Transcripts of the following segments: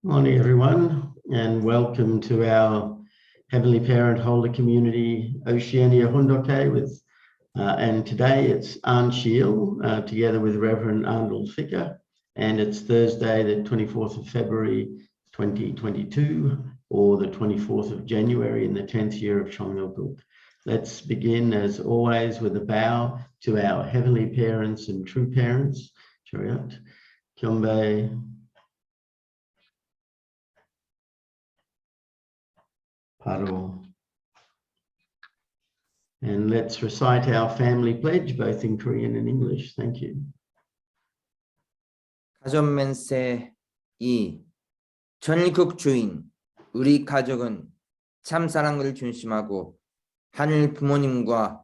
Morning, everyone, and welcome to our Heavenly Parent Holder Community Oceania Hundoke and today it's Ahn Shi together with Rev Arnold Fika, and it's Thursday, the 24th of February 2022, or the 24th of January in the 10th year of Chongnalguk. Let's begin, as always, with a bow to our Heavenly Parents and True Parents. Chariot, Kyombe, Paro. And let's recite our family pledge, both in Korean and English. Thank you. 가전맨세 2. 전국 주인, 우리 가족은 참 사랑을 중심하고 하늘 부모님과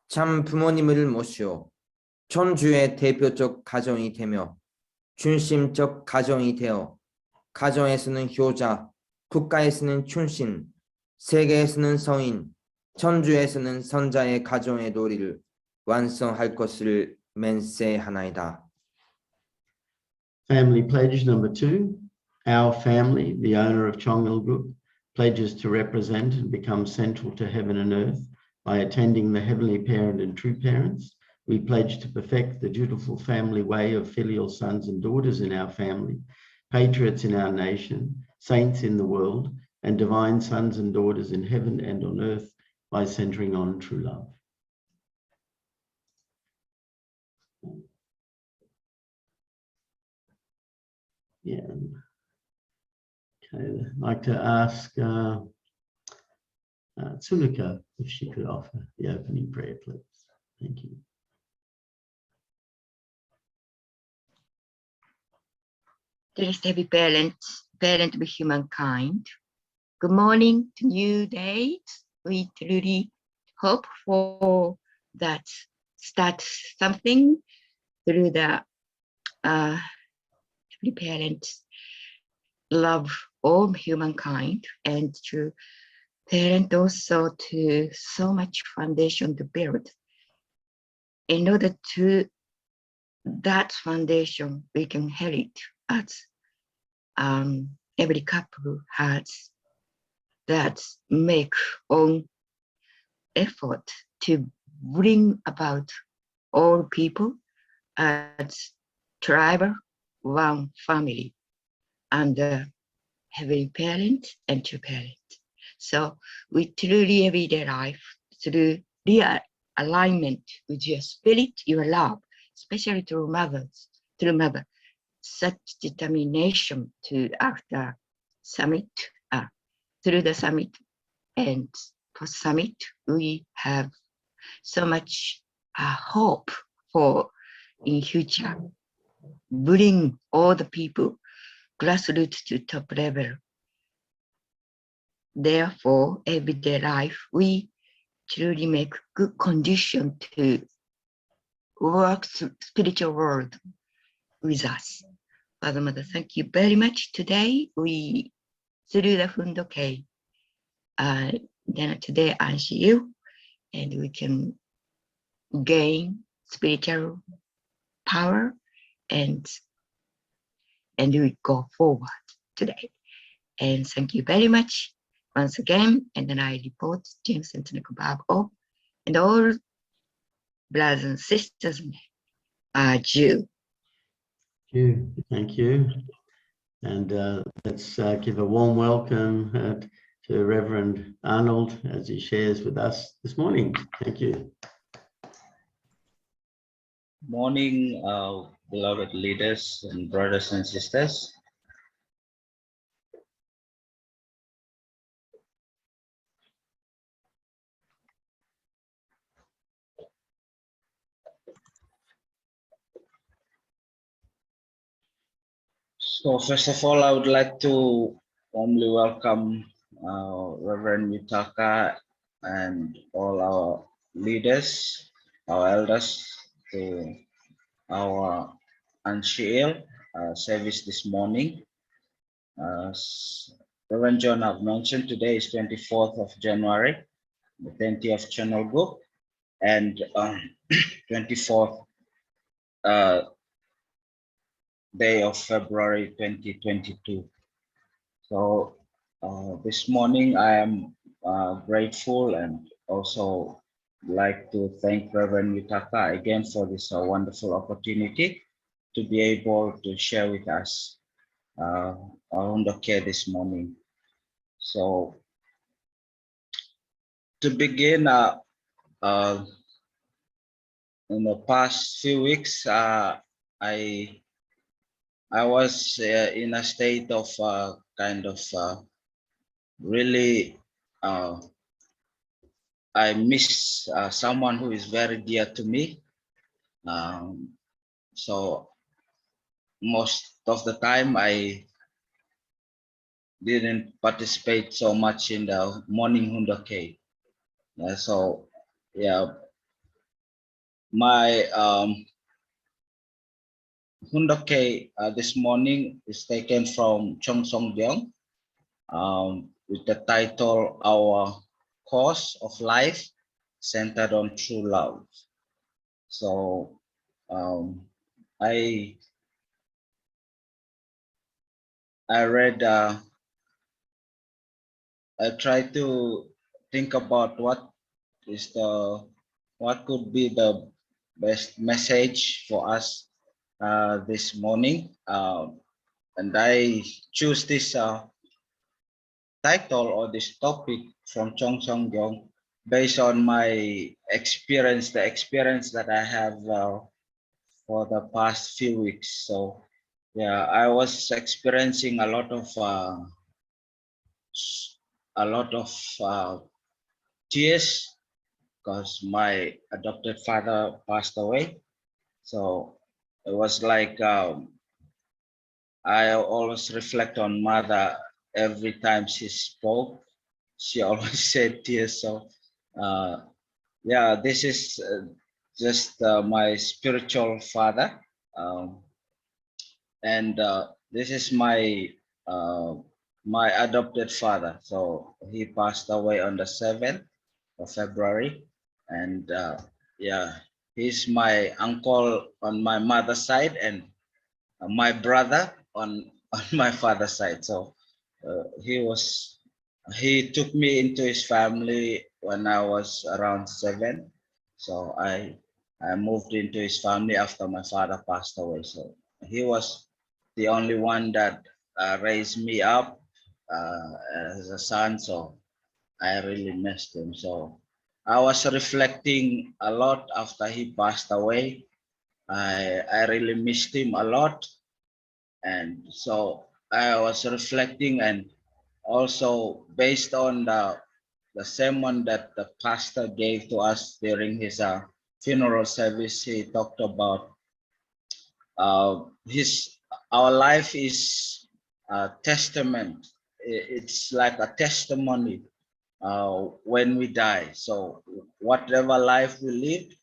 참 부모님을 모시오 전주의 대표적 가정이 되며 중심적 가정이 되어 가정에서는 효자, 국가에서는 충신, 세계에서는 성인, 천주에서는 선자의 가정의 도리를 완성할 것을 맹세하나이다. Family pledge number 2. Our family, the owner of Chongnalguk, pledges to represent and become central to heaven and earth by attending the Heavenly Parent and True Parents. We pledge to perfect the dutiful family way of filial sons and daughters in our family, patriots in our nation, saints in the world, and divine sons and daughters in heaven and on earth by centering on true love. Yeah. Okay, I'd like to ask Tsunuka if she could offer the opening prayer, please. Thank you. Dearest Heavenly Parent of humankind, good morning to new day. We truly hope for that start something through the Heavenly Parent love all humankind, and to parent also to so much foundation to build. In order to that foundation, we can inherit as every couple has that make own effort to bring about all people as tribal one family under Heavenly Parent and True Parent. So we truly everyday life through real alignment with your spirit, your love, especially through mother, such determination to after summit, through the summit and post summit, we have so much hope for in future, bring all the people grassroots to top level. Therefore, everyday life, we truly make good condition to work spiritual world with us. Father, Mother, thank you very much. Today, we, through the Hundoke, then today Ahn Shi, and we can gain spiritual power and we go forward today. And thank you very much once again. And then I report James and Bob and all brothers and sisters are Jew. Thank you. And let's give a warm welcome to Reverend Arnold as he shares with us this morning. Thank you. Morning, beloved leaders and brothers and sisters. So first of all, I would like to warmly welcome Reverend Mitaka and all our leaders, our elders, to our Ahn Shi service this morning. As Reverend John have mentioned, today is 24th of January, the 10th year of Chongnalguk, and 24th day of February 2022. So this morning I am grateful and also like to thank Reverend Vitaka again for this wonderful opportunity to be able to share with us on the care this morning. So to begin, in the past few weeks, I was in a state of kind of really I miss someone who is very dear to me. So most of the time I didn't participate so much in the morning Hundake. So yeah, my Hundake this morning is taken from Chong Song Jeong with the title Our Course of Life Centered on True Love. So I read, I tried to think about what could be the best message for us this morning, and I choose this title or this topic from Chong Song Yong based on my experience, the experience that I have for the past few weeks. So yeah, I was experiencing a lot of tears because my adopted father passed away. So it was like I always reflect on mother every time she spoke. She always said tears. So yeah, this is just my spiritual father, and this is uh, my adopted father. So he passed away on the 7th of February, and yeah, he's my uncle on my mother's side and my brother on on my father's side. So he took me into his family when I was around 7. So I moved into his family after my father passed away. So he was the only one that raised me up as a son. So I really missed him. So I was reflecting a lot after he passed away. I really missed him a lot, and so I was reflecting, and also based on the sermon that the pastor gave to us during his funeral service, he talked about his our life is a testament. It's like a testimony when we die. So whatever life we live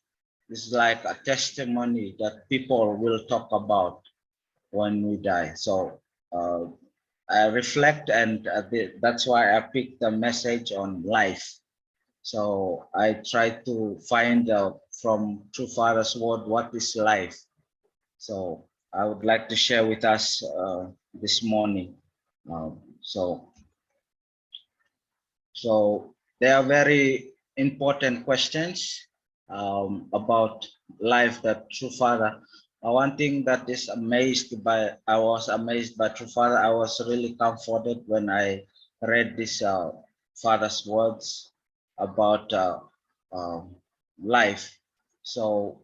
is like a testimony that people will talk about when we die. So I reflect, and that's why I picked the message on life. So I try to find out from True Father's word what is life. So I would like to share with us this morning. So they are very important questions about life that True Father. One thing that is I was amazed by True Father. I was really comforted when I read this Father's words about life. So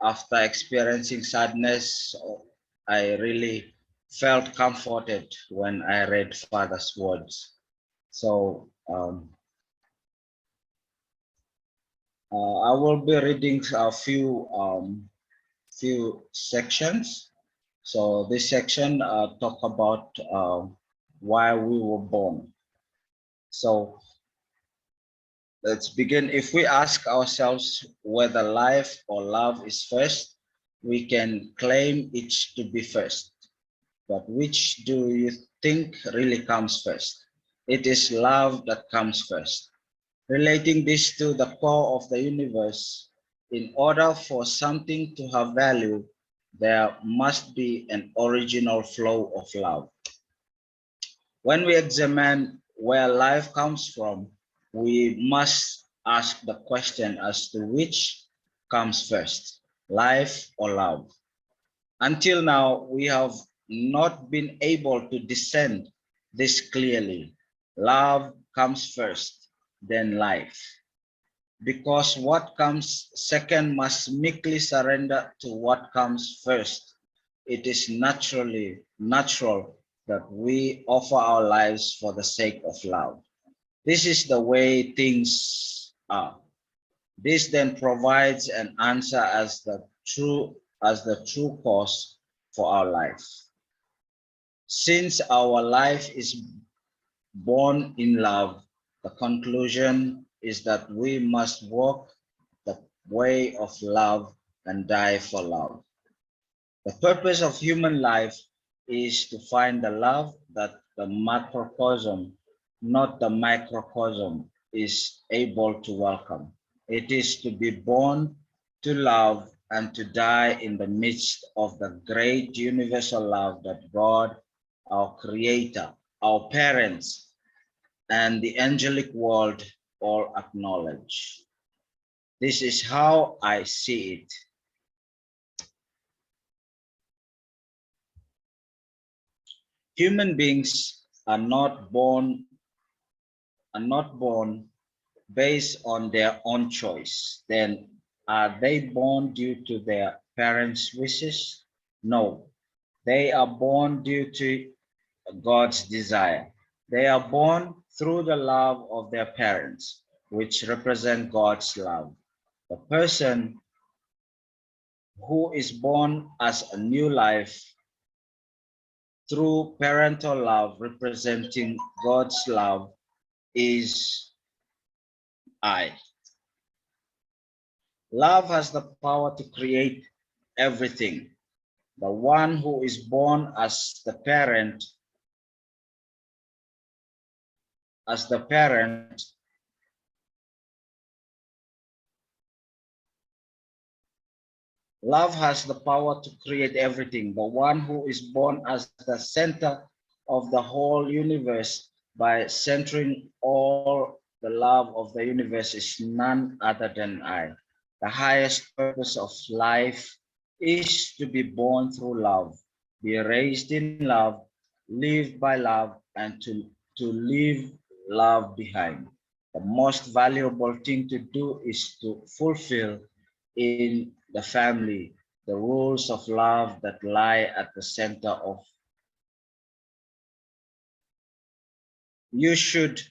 after experiencing sadness, I really felt comforted when I read Father's words. So I will be reading a few sections. So this section talk about why we were born. So let's begin. If we ask ourselves whether life or love is first, we can claim each to be first. But which do you think really comes first? It is love that comes first. Relating this to the core of the universe, in order for something to have value, there must be an original flow of love. When we examine where life comes from, we must ask the question as to which comes first, life or love. Until now, we have not been able to discern this clearly. Love comes first, then life. Because what comes second must meekly surrender to what comes first. It is natural that we offer our lives for the sake of love. This is the way things are. This then provides an answer as the true cause for our life. Since our life is born in love, the conclusion is that we must walk the way of love and die for love. The purpose of human life is to find the love that the macrocosm, not the microcosm, is able to welcome. It is to be born to love and to die in the midst of the great universal love that God, our Creator, our parents, and the angelic world all acknowledge. This is how I see it. Human beings are not born based on their own choice. Then are they born due to their parents' wishes? No, they are born due to God's desire. They are born through the love of their parents, which represent God's love. The person who is born as a new life through parental love representing God's love is I. Love has the power to create everything. The one who is born as the parent, love has the power to create everything. The one who is born as the center of the whole universe by centering all the love of the universe is none other than I. The highest purpose of life is to be born through love, be raised in love, live by love, and to leave love behind. The most valuable thing to do is to fulfill in the family the rules of love that lie at the center of. You should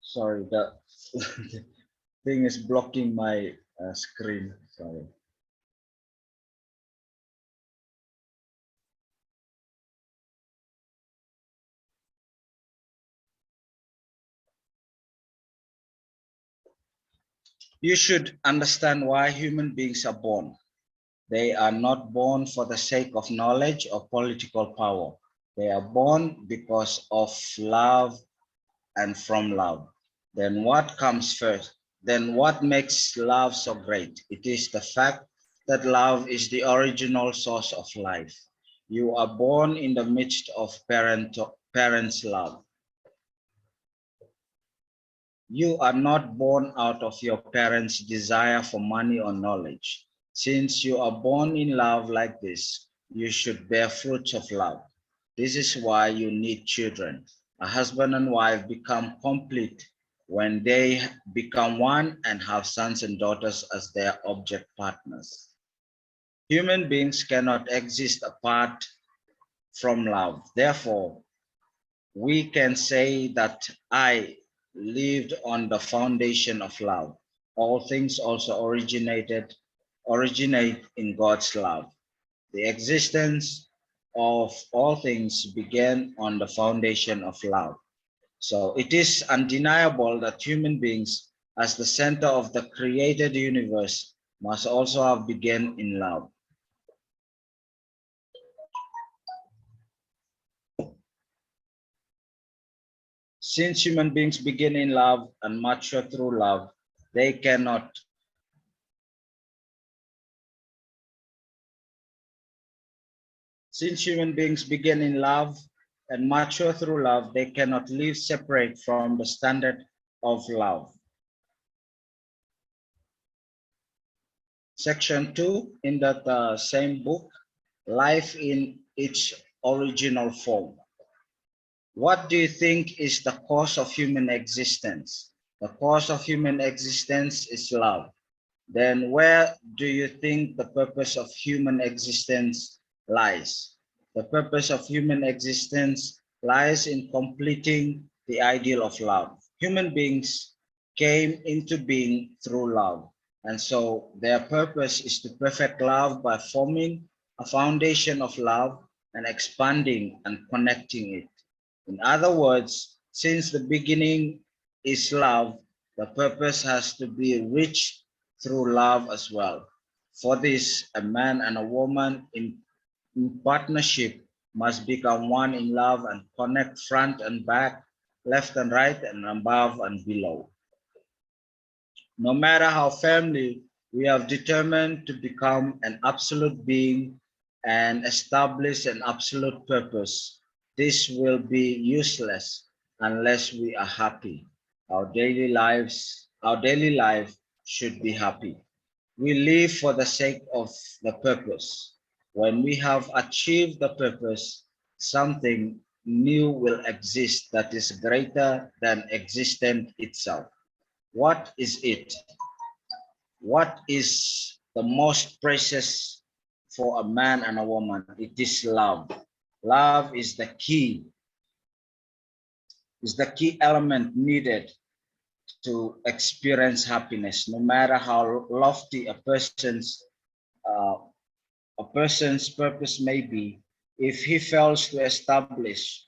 sorry, the thing is blocking my screen. Sorry. You should understand why human beings are born. They are not born for the sake of knowledge or political power. They are born because of love and from love. Then what comes first? Then what makes love so great? It is the fact that love is the original source of life. You are born in the midst of parents' love. You are not born out of your parents' desire for money or knowledge. Since you are born in love like this, you should bear fruits of love. This is why you need children. A husband and wife become complete when they become one and have sons and daughters as their object partners. Human beings cannot exist apart from love. Therefore, we can say that I lived on the foundation of love. All things also originate in God's love. The existence of all things began on the foundation of love. So it is undeniable that human beings, as the center of the created universe, must also have begun in love. Since human beings begin in love and mature through love, they cannot Since human beings begin in love and mature through love, they cannot live separate from the standard of love. Section 2 in that same book, life in its original form. What do you think is the cause of human existence? The cause of human existence is love. Then where do you think the purpose of human existence lies? The purpose of human existence lies in completing the ideal of love. Human beings came into being through love, and so their purpose is to perfect love by forming a foundation of love and expanding and connecting it. In other words, since the beginning is love, the purpose has to be reached through love as well. For this, a man and a woman in partnership must become one in love and connect front and back, left and right, and above and below. No matter how firmly we have determined to become an absolute being and establish an absolute purpose, this will be useless unless we are happy. Our daily life should be happy. We live for the sake of the purpose. When we have achieved the purpose, something new will exist that is greater than existence itself. What is it? What is the most precious for a man and a woman? It is love. Love is the key element needed to experience happiness, no matter how lofty a person's purpose may be. If he fails to establish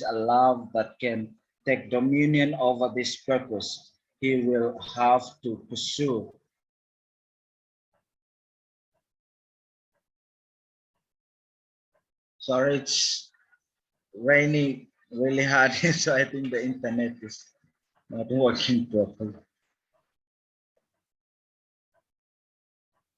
a love that can take dominion over this purpose, he will have to pursue sorry, it's raining really hard so I think the internet is not working properly.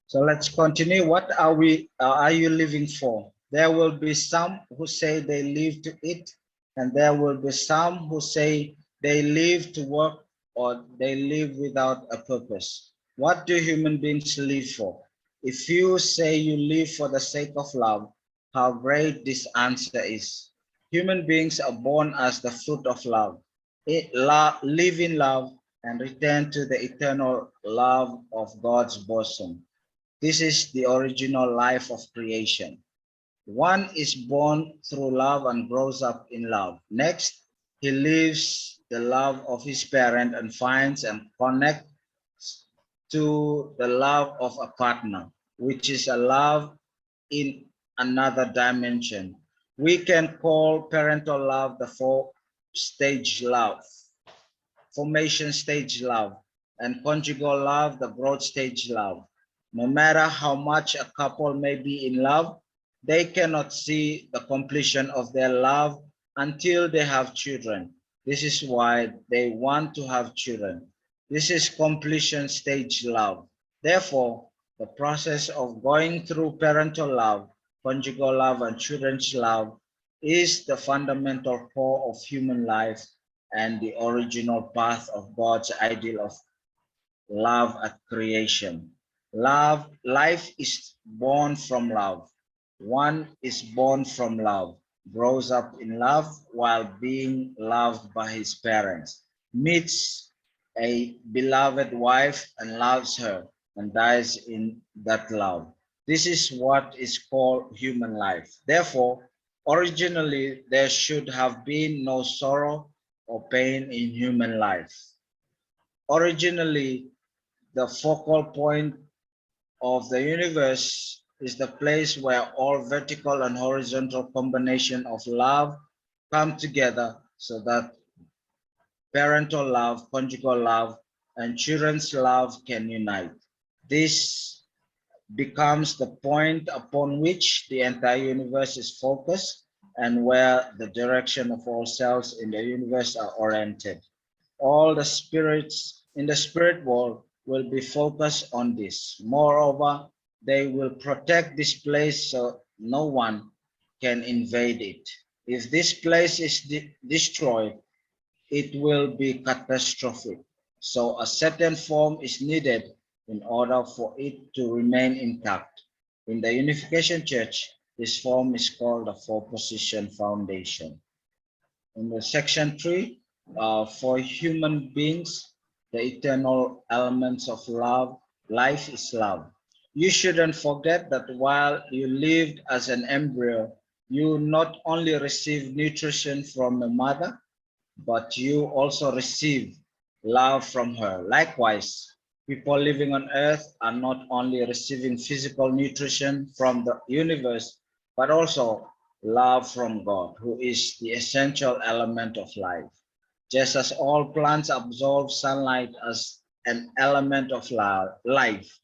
So let's continue. What are you living for? There will be some who say they live to eat, and there will be some who say they live to work or they live without a purpose. What do human beings live for? If you say you live for the sake of love, how great this answer is. Human beings are born as the fruit of love. Live in love and return to the eternal love of God's bosom. This is the original life of creation. One is born through love and grows up in love. Next, he lives the love of his parent and finds and connects to the love of a partner, which is a love in another dimension. We can call parental love the formation stage love, and conjugal love the growth stage love. No matter how much a couple may be in love, they cannot see the completion of their love until they have children. This is why they want to have children. This is completion stage love. Therefore, the process of going through parental love, conjugal love, and children's love is the fundamental core of human life and the original path of God's ideal of love at creation. Life is born from love. One is born from love, grows up in love while being loved by his parents, meets a beloved wife and loves her and dies in that love. This is what is called human life. Therefore, originally there should have been no sorrow or pain in human life. Originally, the focal point of the universe is the place where all vertical and horizontal combination of love come together so that parental love, conjugal love, and children's love can unite. This becomes the point upon which the entire universe is focused and where the direction of all cells in the universe are oriented. All the spirits in the spirit world will be focused on this. Moreover, they will protect this place so no one can invade it. If this place is destroyed, it will be catastrophic. So a certain form is needed in order for it to remain intact. In the Unification Church, this form is called the four-position foundation. In the section 3, for human beings, the eternal elements of life is love. You shouldn't forget that while you lived as an embryo, you not only received nutrition from a mother, but you also receive love from her. Likewise, people living on earth are not only receiving physical nutrition from the universe, but also love from God, who is the essential element of life. Just as all plants absorb sunlight as an element of life,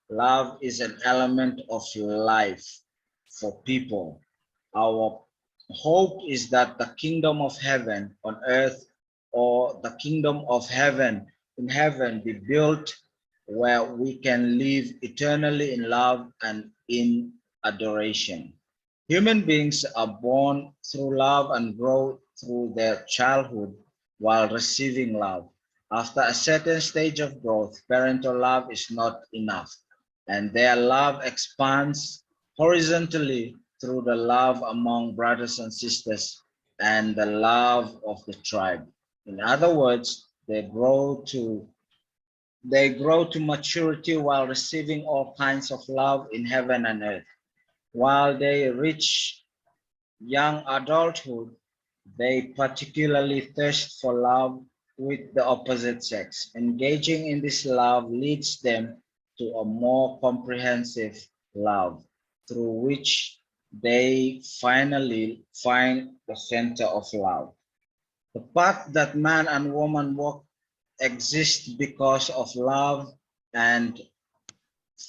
love is an element of life for people. Our hope is that the kingdom of heaven on earth, or the kingdom of heaven in heaven, be built where we can live eternally in love and in adoration. Human beings are born through love and grow through their childhood while receiving love. After a certain stage of growth, parental love is not enough, and their love expands horizontally through the love among brothers and sisters and the love of the tribe. In other words, they grow to maturity while receiving all kinds of love in heaven and earth. While they reach young adulthood, they particularly thirst for love with the opposite sex. Engaging in this love leads them to a more comprehensive love, through which they finally find the center of love. The path that man and woman walk exists because of love and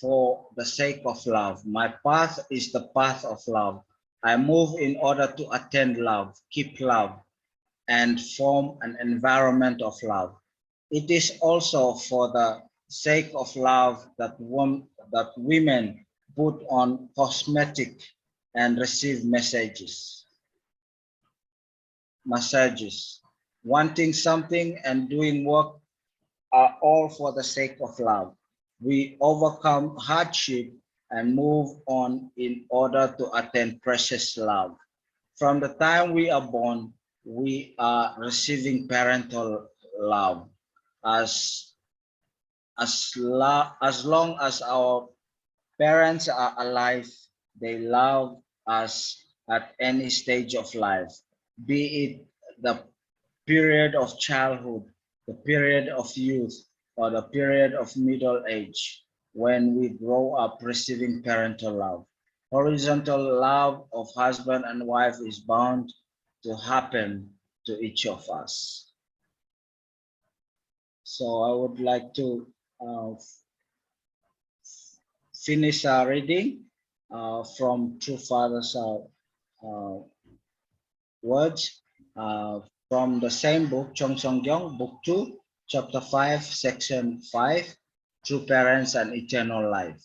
for the sake of love. My path is the path of love. I move in order to attain love, keep love, and form an environment of love. It is also for the sake of love that women put on cosmetic and receive massages. Wanting something and doing work are all for the sake of love. We overcome hardship and move on in order to attain precious love. From the time we are born, we are receiving parental love. As long as our parents are alive, they love us at any stage of life, be it the period of childhood, the period of youth, or the period of middle age, when we grow up receiving parental love. Horizontal love of husband and wife is bound to happen to each of us. So I would like to finish our reading from True Father's words from the same book, Chong Song Gyong, Book 2, Chapter 5, Section 5, True Parents and Eternal Life.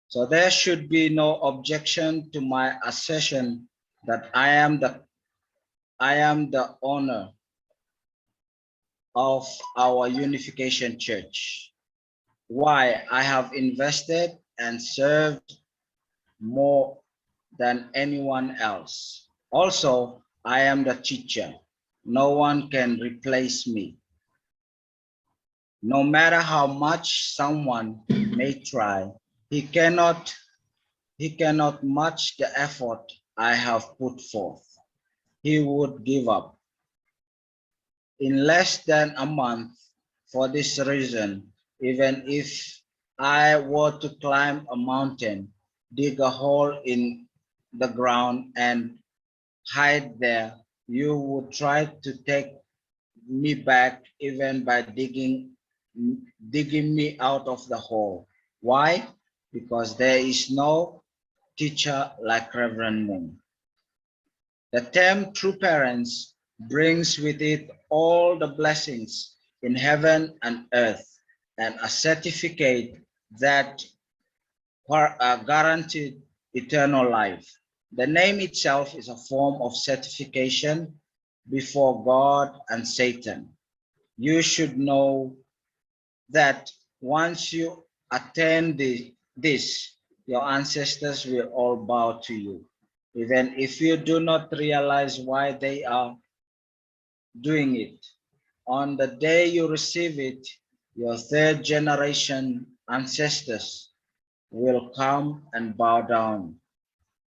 So there should be no objection to my assertion that I am the owner of our Unification Church. Why? I have invested and served more than anyone else. Also, I am the teacher. No one can replace me. No matter how much someone may try, he cannot match the effort I have put forth. He would give up. In less than a month, for this reason, even if I were to climb a mountain, dig a hole in the ground and hide there, you would try to take me back even by digging me out of the hole. Why? Because there is no teacher like Reverend Moon. The term true parents brings with it all the blessings in heaven and earth, and a certificate that guaranteed eternal life. The name itself is a form of certification before God and Satan. You should know that once you attain this, your ancestors will all bow to you, even if you do not realize why they are doing it. On the day you receive it, your third generation ancestors will come and bow down.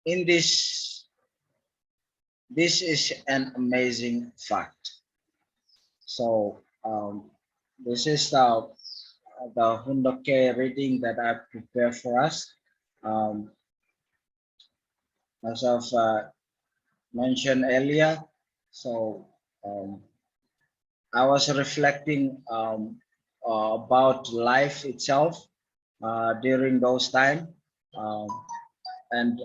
In this is an amazing fact. So this is the Hundoke reading that I prepared for us. As I've mentioned earlier, so I was reflecting about life itself during those times. And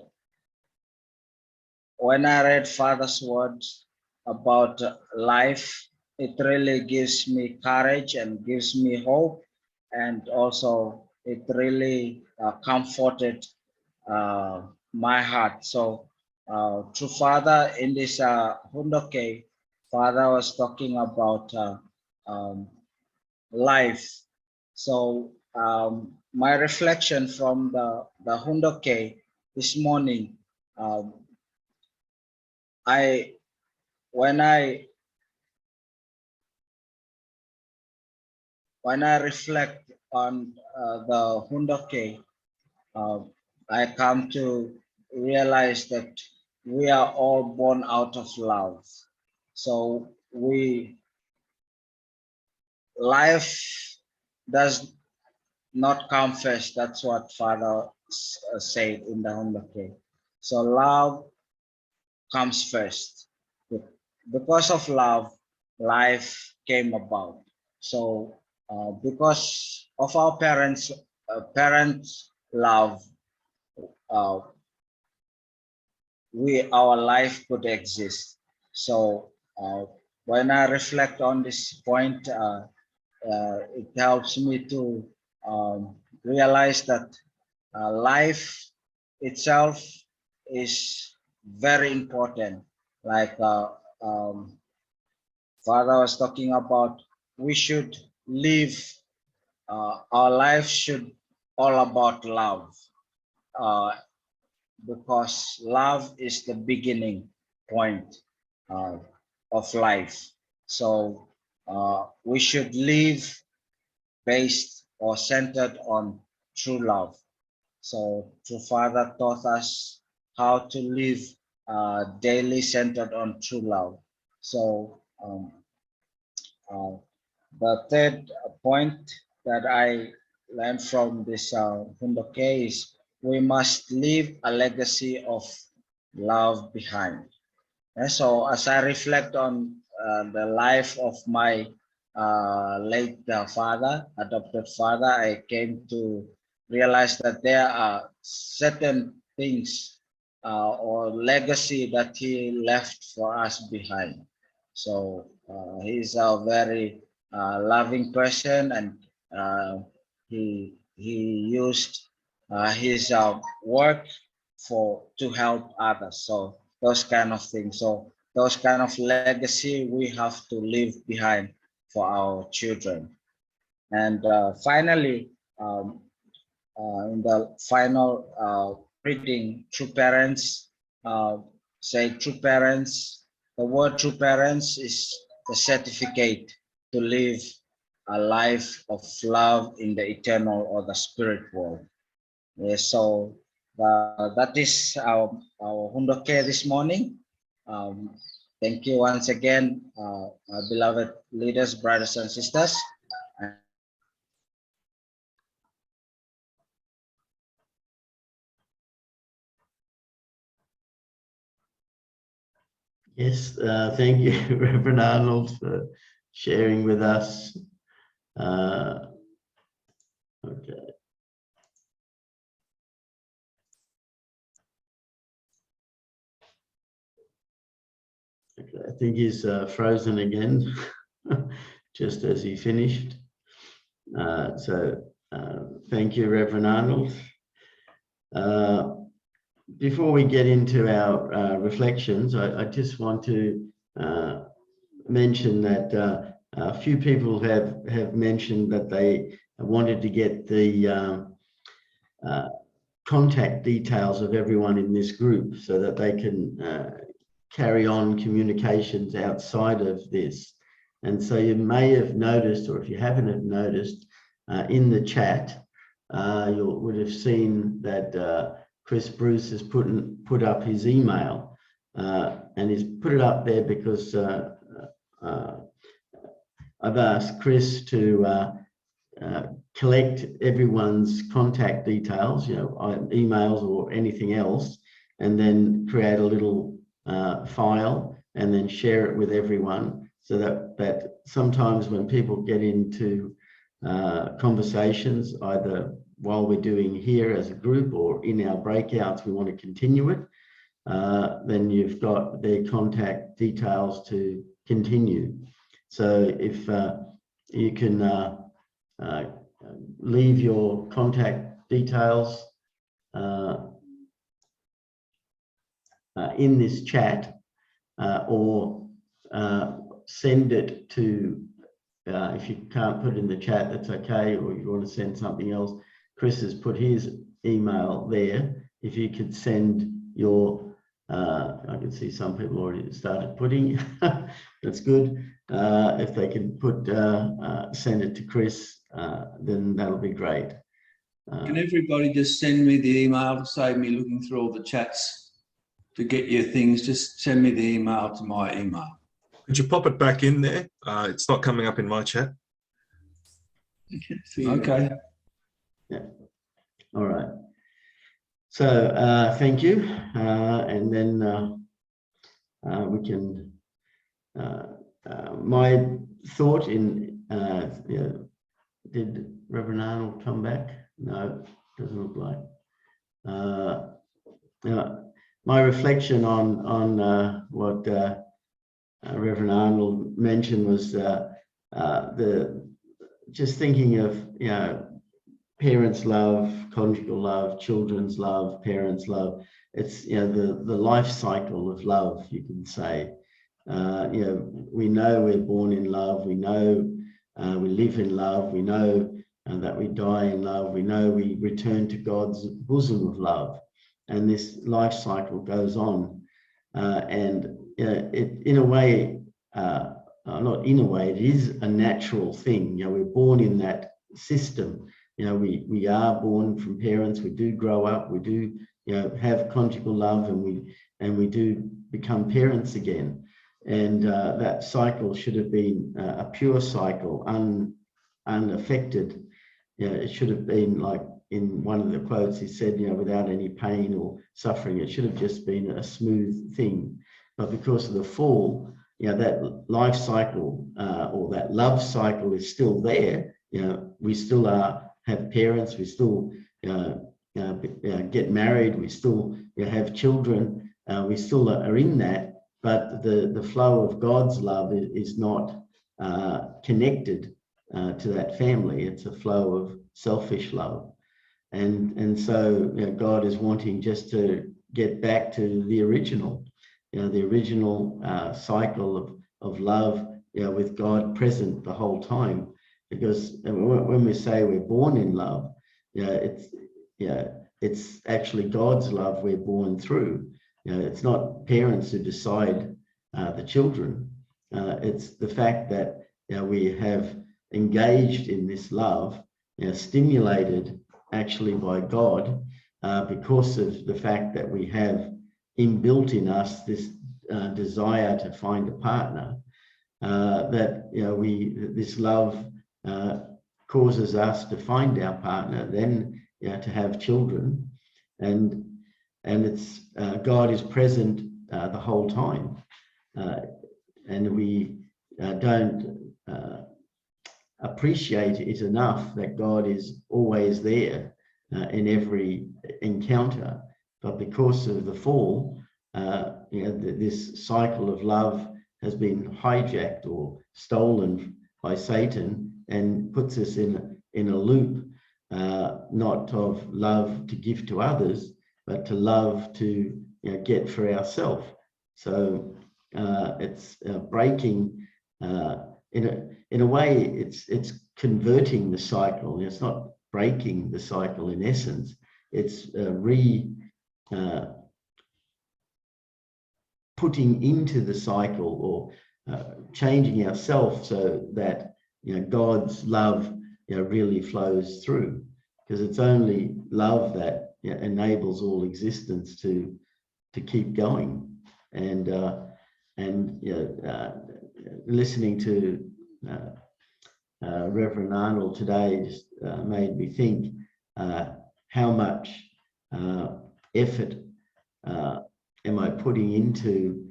when I read Father's words about life, it really gives me courage and gives me hope. And also it really comforted my heart. So to Father in this Hundoke, Father was talking about life. So my reflection from the Hundoke this morning, when I reflect on the Hundoke, I come to realize that we are all born out of love. So life does not come first. That's what Father said in the Hundoke. So love comes first. Because of love, life came about. So because of our parents' love, our life could exist. So when I reflect on this point, it helps me to realize that life itself is very important. Like Father was talking about, we should live, our life should all about love, because love is the beginning point of life. So we should live based or centered on true love. So true Father taught us how to live daily centered on true love. So the third point that I learned from this Hundoke is we must leave a legacy of love behind. And so as I reflect on the life of my late father, adopted father, I came to realize that there are certain things or legacy that he left for us behind. So he's a very loving person, and he used his work to help others. So those kind of things. So those kind of legacy we have to leave behind for our children. And finally, in the final reading, true parents, say true parents, the word true parents is the certificate to live a life of love in the eternal or the spirit world. Yes, so that is our Hundoke this morning. Thank you once again, our beloved leaders, brothers and sisters. Yes, thank you, Reverend Arnold, for sharing with us. Okay. Okay, I think he's frozen again, just as he finished. So thank you, Reverend Arnold. Before we get into our reflections, I just want to mention that a few people have mentioned that they wanted to get the contact details of everyone in this group so that they can carry on communications outside of this. And so you may have noticed, or if you haven't have noticed, in the chat, you would have seen that Chris Bruce has put up his email, and he's put it up there because I've asked Chris to collect everyone's contact details, emails or anything else, and then create a little file and then share it with everyone, so that sometimes when people get into conversations, either while we're doing here as a group or in our breakouts, we want to continue it, then you've got their contact details to continue. So if you can leave your contact details in this chat, or send it to, if you can't put it in the chat, that's okay, or you want to send something else, Chris has put his email there. If you could send your, I can see some people already started putting, that's good. If they can put, send it to Chris, then that'll be great. Can everybody just send me the email to save me looking through all the chats to get your things? Just send me the email to my email. Could you pop it back in there? It's not coming up in my chat. Okay. Yeah. All right. So thank you. And then we can, my thought in, did Reverend Arnold come back? No, doesn't look like. My reflection on what Reverend Arnold mentioned was just thinking of, parents' love, conjugal love, children's love, parents' love. It's, the life cycle of love, you can say. We know we're born in love. We know we live in love. We know that we die in love. We know we return to God's bosom of love. And this life cycle goes on. And it, in a way, not in a way, it is a natural thing. We're born in that system. We are born from parents. We do grow up. We do, have conjugal love, and we do become parents again. And that cycle should have been a pure cycle, unaffected. It should have been, like in one of the quotes, he said, without any pain or suffering. It should have just been a smooth thing. But because of the fall, that life cycle or that love cycle is still there. We still have parents. We still get married. We still have children. We still are in that. But the flow of God's love is not connected to that family. It's a flow of selfish love. And so God is wanting just to get back to the original, the original cycle of love, with God present the whole time. Because when we say we're born in love, it's actually God's love we're born through. It's not parents who decide the children. It's the fact that we have engaged in this love, stimulated actually by God, because of the fact that we have inbuilt in us this desire to find a partner, that this love causes us to find our partner, then to have children, and it's God is present the whole time, and we don't appreciate it enough that God is always there in every encounter. But because of the fall, this cycle of love has been hijacked or stolen by Satan and puts us in a loop not of love to give to others, but to love to get for ourselves. So it's breaking, in a way, it's converting the cycle. It's not breaking the cycle in essence. It's putting into the cycle, or changing ourselves so that God's love really flows through, because it's only love that enables all existence to keep going. And listening to Reverend Arnold today just made me think how much effort am I putting into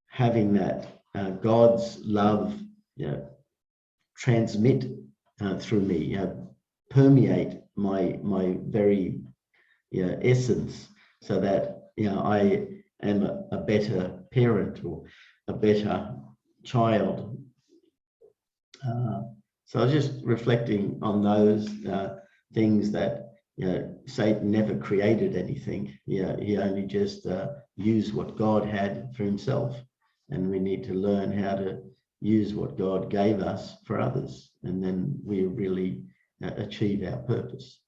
having that God's love transmit through me, permeate my very essence, so that I am a better parent or a better child. So I was just reflecting on those things, that Satan never created anything. He only just used what God had for himself, and we need to learn how to use what God gave us for others, and then we really achieve our purpose.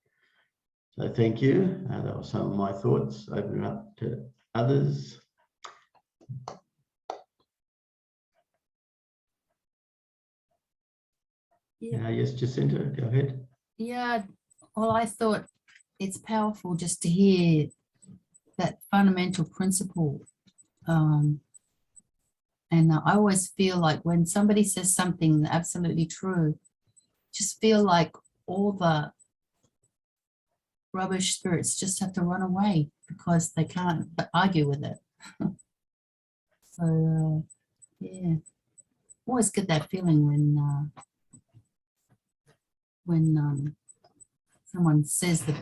So thank you. That was some of my thoughts. Open it up to others. Yes, Jacinta, go ahead. Yeah, well, I thought it's powerful just to hear that fundamental principle. And I always feel like when somebody says something absolutely true, just feel like all the rubbish spirits just have to run away, because they can't argue with it. So, yeah, always get that feeling when someone says the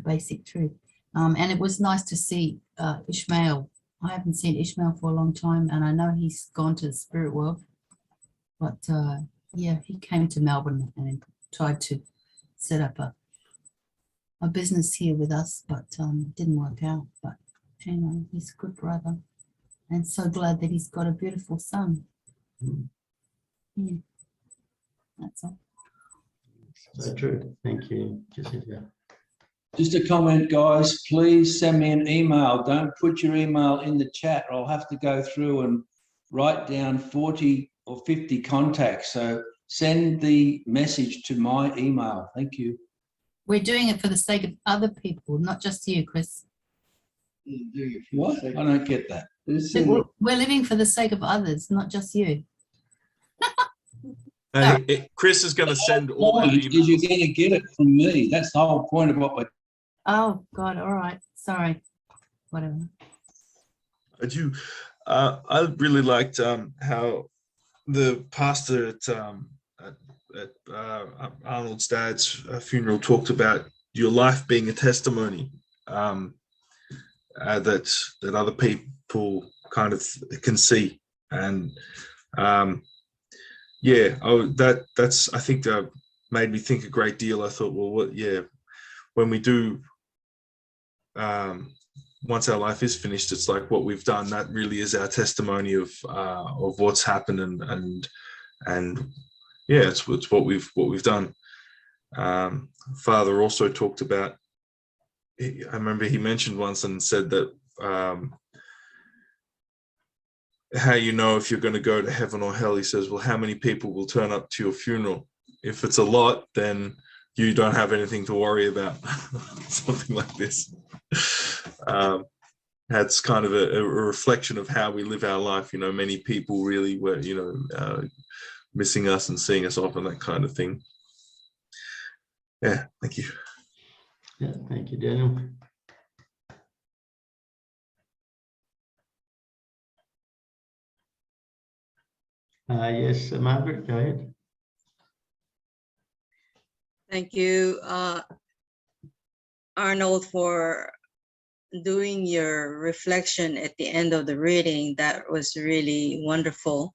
basic truth. And it was nice to see Ishmael. I haven't seen Ishmael for a long time, and I know he's gone to the spirit world, but yeah, he came to Melbourne and tried to set up a business here with us, but didn't work out. But anyway, he's a good brother, and so glad that he's got a beautiful son. Yeah, that's all. So true. Thank you, Jacinta. Just a comment, guys, please send me an email. Don't put your email in the chat, or I'll have to go through and write down 40 or 50 contacts. So send the message to my email. Thank you. We're doing it for the sake of other people, not just you, Chris. What? I don't get that. We're living for the sake of others, not just you. Chris is going to send all our Is emails. you're going to get it from me. That's the whole point of what we're. Oh God! All right, sorry. Whatever. I really liked how the pastor at Arnold's dad's funeral talked about your life being a testimony that other people kind of can see, and yeah, that's I think that made me think a great deal. I thought, well, when we do, once our life is finished, it's like what we've done. That really is our testimony of what's happened, and yeah, it's what we've done. Father also talked about. I remember he mentioned once and said that how you know if you're going to go to heaven or hell. He says, well, how many people will turn up to your funeral? If it's a lot, then you don't have anything to worry about. Something like this. That's kind of a reflection of how we live our life. You know, many people really were, missing us and seeing us off and that kind of thing. Yeah, thank you. Yeah, thank you, Daniel. Yes, Margaret, go ahead. Thank you, Arnold, for doing your reflection at the end of the reading. That was really wonderful.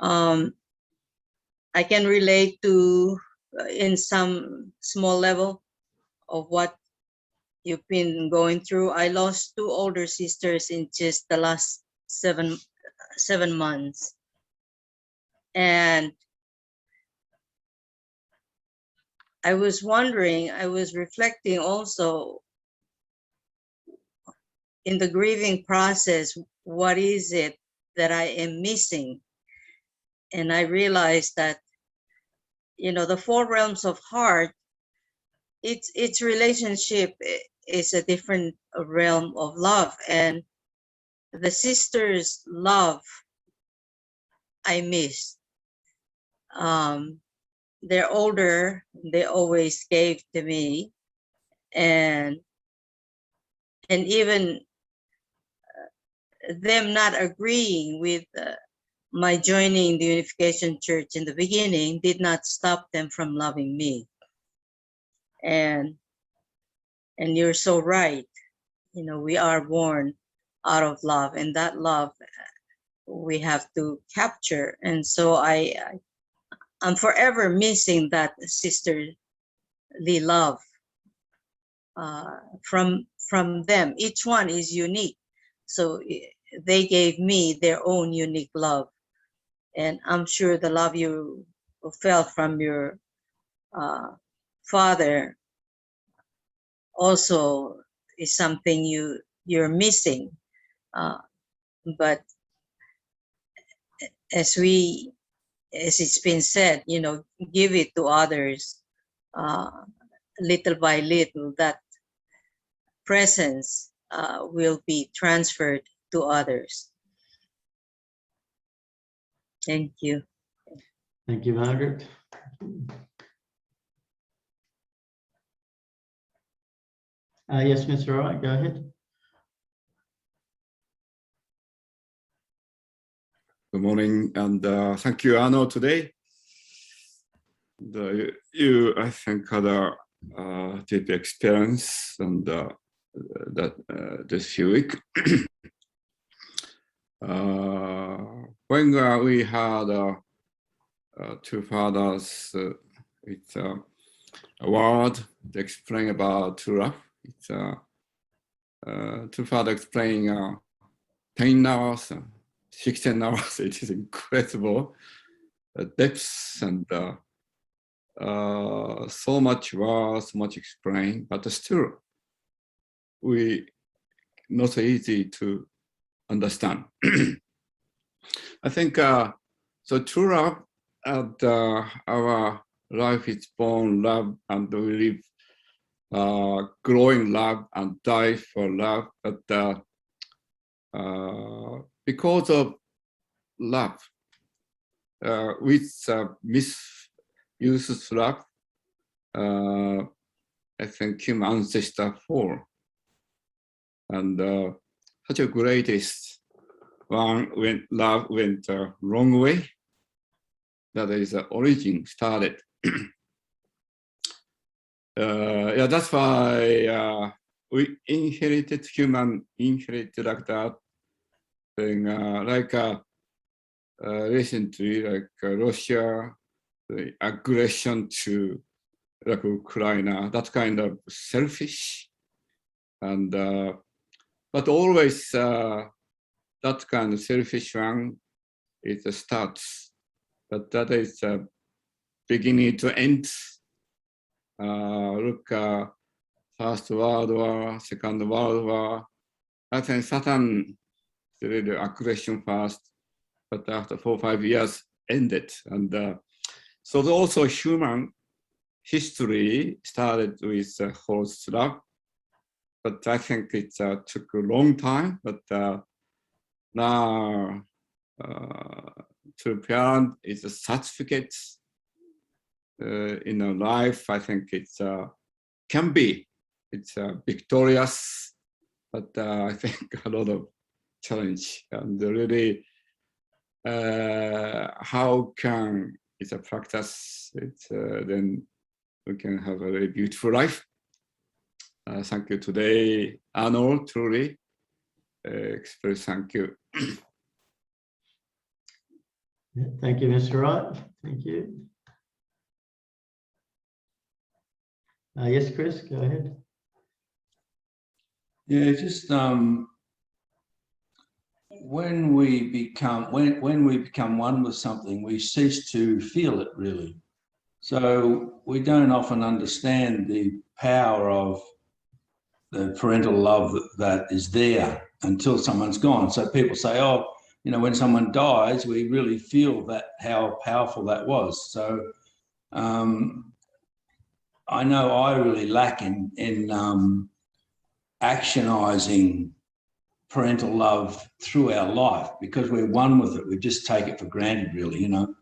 I can relate to in some small level of what you've been going through. I lost 2 older sisters in just the last seven months. And I was wondering, I was reflecting also in the grieving process, what is it that I am missing? And I realized that, the 4 realms of heart, its relationship is a different realm of love. And the sisters' love, I miss. They're older, they always gave to me. And even them not agreeing with my joining the Unification Church in the beginning did not stop them from loving me. And you're so right. We are born out of love, and that love we have to capture. And so I'm forever missing that sisterly love from them. Each one is unique. So they gave me their own unique love. And I'm sure the love you felt from your father also is something you're missing. But as it's been said, give it to others little by little. That presence will be transferred to others. Thank you. Thank you, Margaret. Yes, Mr. Wright, go ahead. Good morning, and thank you, Arno, today. You, I think, had a deep experience and this few weeks. When we had 2 fathers, it's a word to explain about true love. It's 2 fathers explaining 10 hours, 16 hours. It is incredible depths and so much words, so much explain, but still we not so easy to understand. I think so. True love and our life is born love, and we live growing love and die for love. But because of love, with misuses love, I think human ancestor fall, and such a greatest one when love went wrong way. That is the origin started. Yeah, that's why we inherited like that thing, recently, like Russia, the aggression to like Ukraine, that kind of selfish, and but always that kind of selfish one is the starts, but that is beginning to end. Look, First World War, Second World War. I think Satan did the aggression first, but after 4 or 5 years ended. And so also human history started with false love, but I think it took a long time. But now to parent is a certificate in a life. I think it's can be, it's victorious, but I think a lot of challenge, and really how can it's a practice, it's then we can have a very beautiful life. Thank you today, Arnold, truly express thank you. Thank you, Mr. Wright. Thank you. Yes, Chris, go ahead. Yeah, just when we become one with something, we cease to feel it really. So we don't often understand the power of the parental love that is there until someone's gone. So people say, oh, you know, when someone dies, we really feel that how powerful that was. So I know I really lack in actionizing parental love through our life because we're one with it. We just take it for granted, really, you know,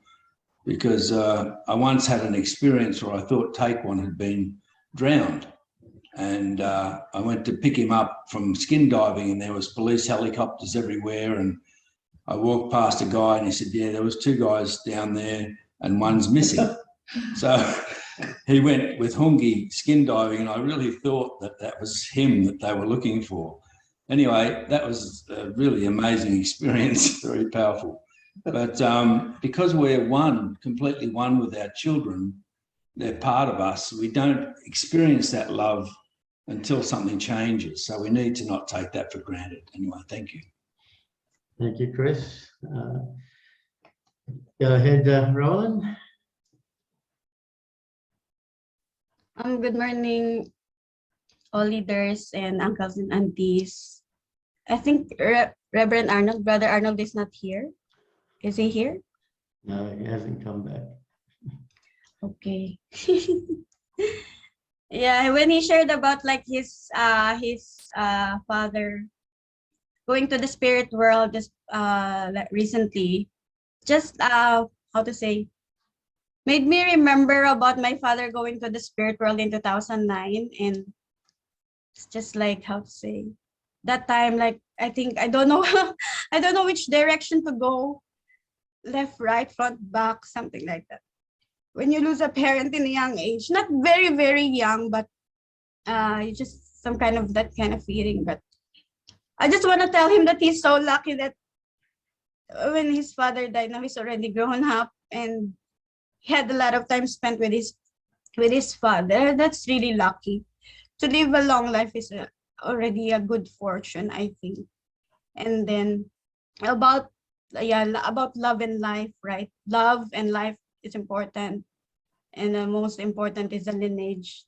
because I once had an experience where I thought Taekwon had been drowned. And I went to pick him up from skin diving and there was police helicopters everywhere. And I walked past a guy and he said, yeah, there was 2 guys down there and one's missing. So he went with Hungi skin diving and I really thought that that was him that they were looking for. Anyway, that was a really amazing experience, very powerful. But because we're one, completely one with our children, they're part of us, we don't experience that love until something changes. So we need to not take that for granted. Anyway, thank you. Thank you, Chris. Go ahead, Roland. Good morning, all leaders and uncles and aunties. I think Reverend Arnold, Brother Arnold is not here. Is he here? No, he hasn't come back. Okay. Yeah, when he shared about like his father going to the spirit world just like recently, just how to say, made me remember about my father going to the spirit world in 2009, and it's just like how to say, that time like I think I don't know I don't know which direction to go, left, right, front, back, something like that. When you lose a parent in a young age, not very, very young, but you just some kind of that kind of feeling. But I just want to tell him that he's so lucky that when his father died, now he's already grown up and he had a lot of time spent with his father. That's really lucky. To live a long life is already a good fortune, I think. And then about love and life, right? Love and life is important, and the most important is the lineage.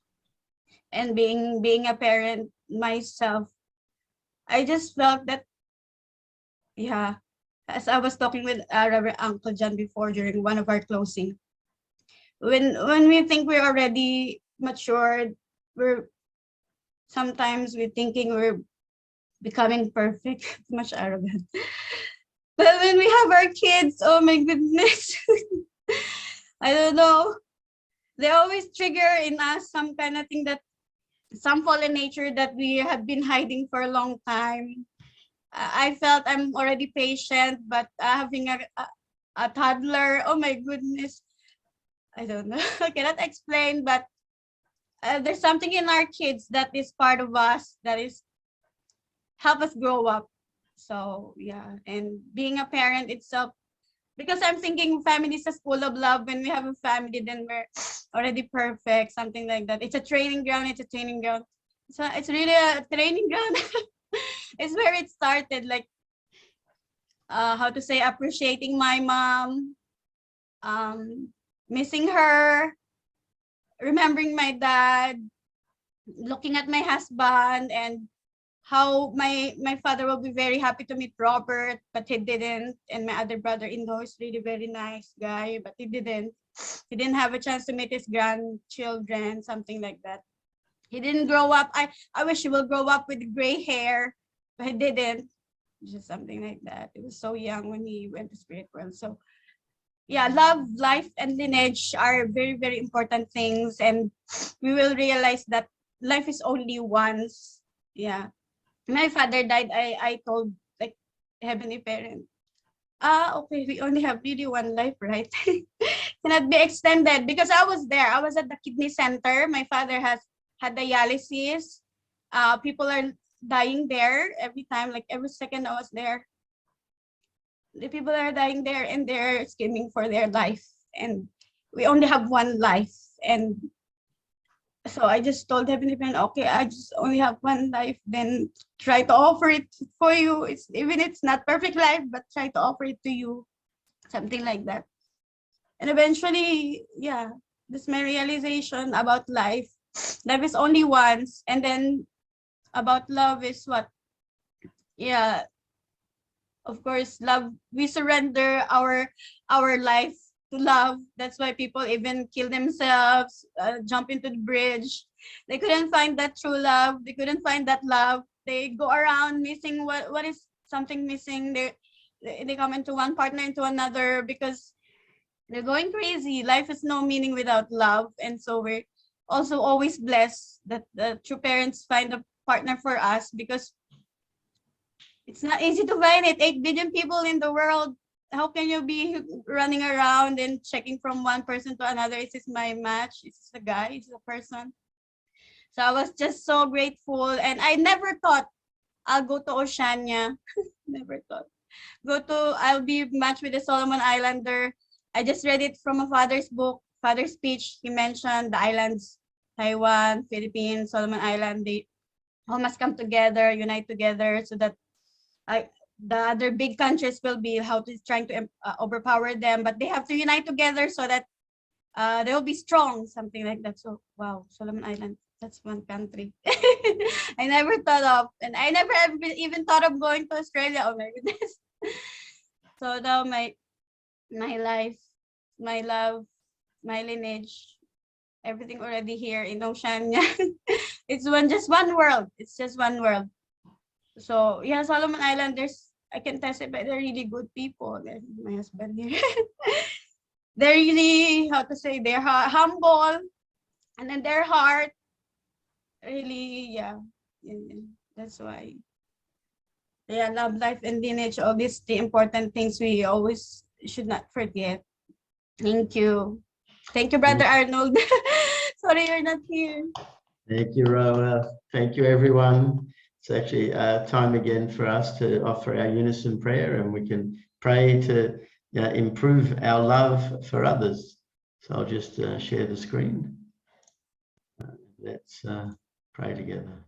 And being a parent myself, I just felt that, yeah, as I was talking with Reverend Uncle John before during one of our closing, when we think we're already matured, sometimes we're thinking we're becoming perfect, much arrogant. But when we have our kids, oh my goodness, I don't know. They always trigger in us some kind of thing, that some fallen nature that we have been hiding for a long time. I felt I'm already patient, but having a toddler, oh my goodness, I don't know. I cannot explain, but there's something in our kids that is part of us that is help us grow up. So yeah, and being a parent itself, because I'm thinking family is a school of love. When we have a family, then we're already perfect, something like that. It's a training ground. It's a training ground. So it's really a training ground. It's where it started, like how to say, appreciating my mom, missing her, remembering my dad, looking at my husband, and how my father will be very happy to meet Robert, but he didn't. And my other brother-in-law is really very nice guy, but he didn't have a chance to meet his grandchildren, something like that. He didn't grow up. I wish he will grow up with gray hair, but he didn't. Just something like that. He was so young when he went to spirit world. So yeah, love, life, and lineage are very, very important things, and we will realize that life is only once. Yeah. My father died, I told like heavenly parent, okay, we only have really one life, right? Cannot be extended, because I was there. I was at the kidney center. My father had dialysis. People are dying there every time, like every second I was there. The people are dying there and they're screaming for their life. And we only have one life. And So I just told Heavenly Parent, okay, I just only have one life, then try to offer it for you. It's even it's not perfect life, but try to offer it to you, something like that. And eventually, yeah, this my realization about life. Life is only once, and then about love is what? Yeah, of course, love. We surrender our life to love. That's why people even kill themselves, jump into the bridge. They couldn't find that true love. They couldn't find that love. They go around missing what is something missing. They come into one partner into another because they're going crazy. Life has no meaning without love, and so we're also always blessed that the true parents find a partner for us because it's not easy to find it. 8 billion people in the world. How can you be running around and checking from one person to another? Is this my match? Is this a guy? Is this a person? So I was just so grateful. And I never thought I'll go to Oceania. Never thought. I'll be matched with a Solomon Islander. I just read it from a father's book, father's speech. He mentioned the islands, Taiwan, Philippines, Solomon Island. They all must come together, unite together so that the other big countries will be trying to overpower them, but they have to unite together so that they will be strong, something like that. So wow, Solomon Island, that's one country. I never thought of, and I never even thought of going to Australia. Oh my goodness. So now my life, my love, my lineage, everything already here in Oceania. It's just one world. It's just one world. So yeah, Solomon Islanders, I can testify they're really good people. And my husband here. They're really, how to say, they're humble, and then their heart really, yeah, that's why. Yeah, love, life, and lineage, all these the important things we always should not forget. Thank you. Thank you, Brother Arnold. Sorry you're not here. Thank you, Roa. Thank you, everyone. It's actually time again for us to offer our unison prayer, and we can pray to improve our love for others. So I'll just share the screen. Let's pray together.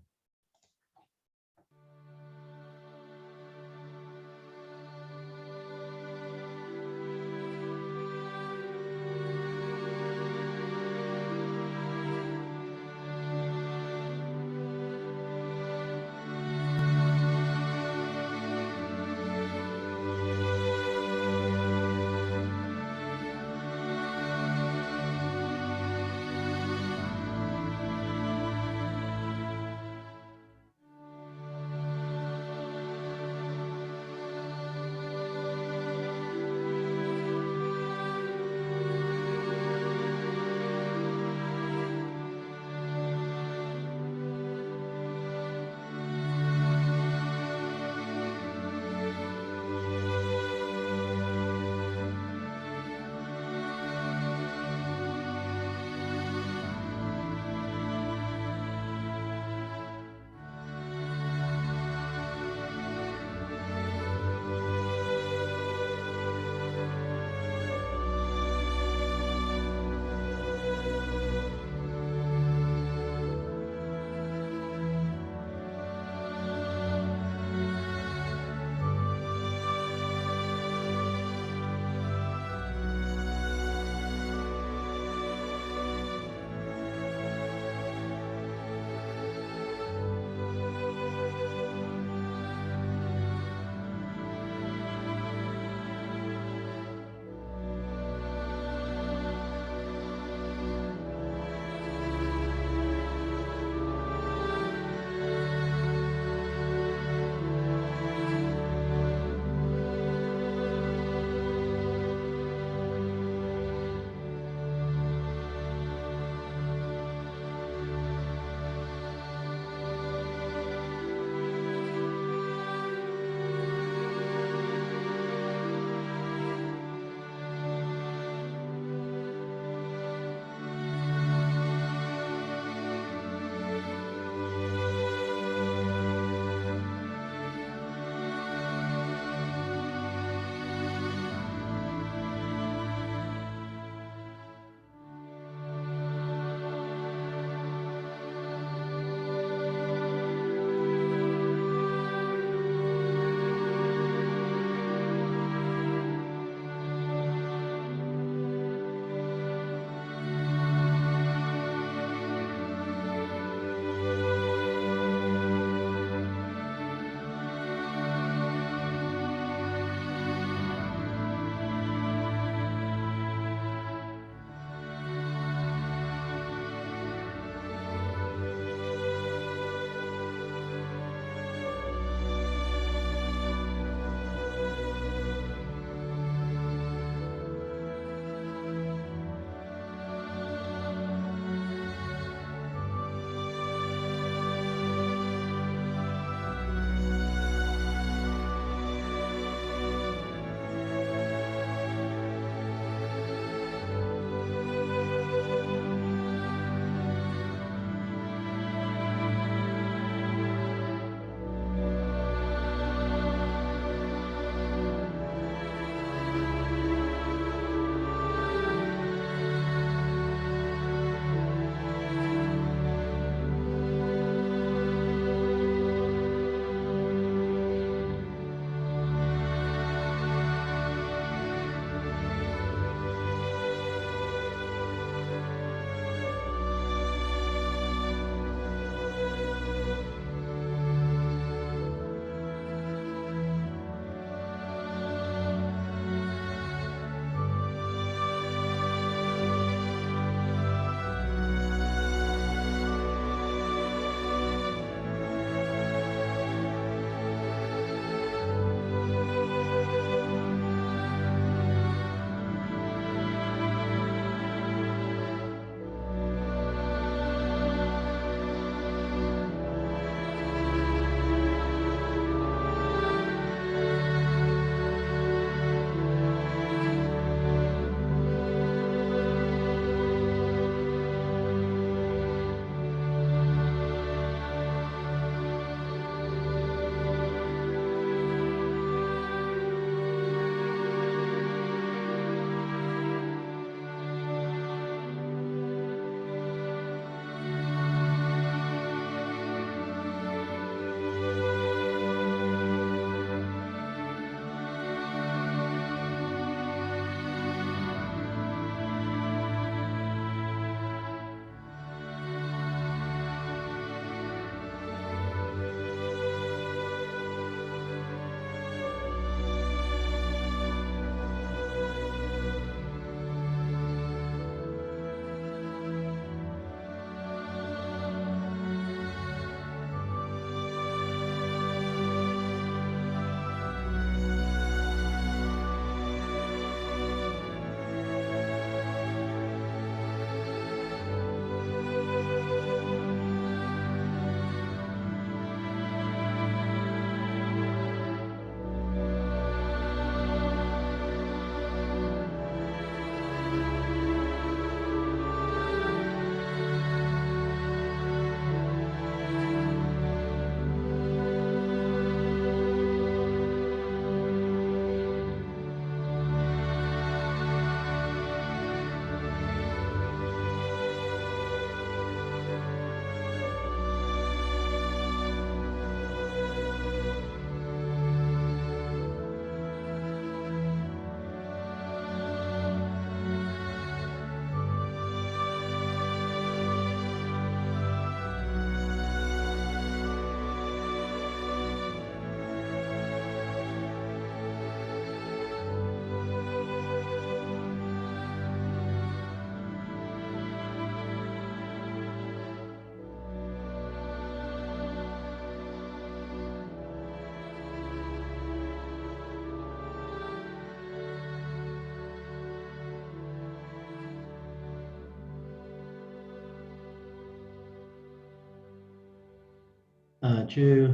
Chew.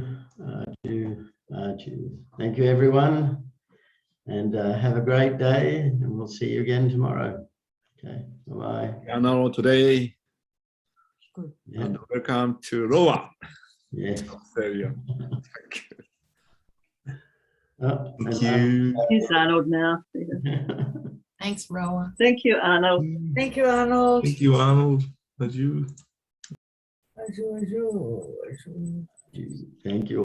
Thank you, everyone, and have a great day, and we'll see you again tomorrow. Okay, bye-bye. Arnold today. Good. Yeah. And welcome to Roa. Yes. Australia. Oh, Thank and, you. Here's Arnold now. Thanks, Roa. Thank you, Arnold. Thank you, Arnold. Thank you, Arnold. Thank you. Thank you.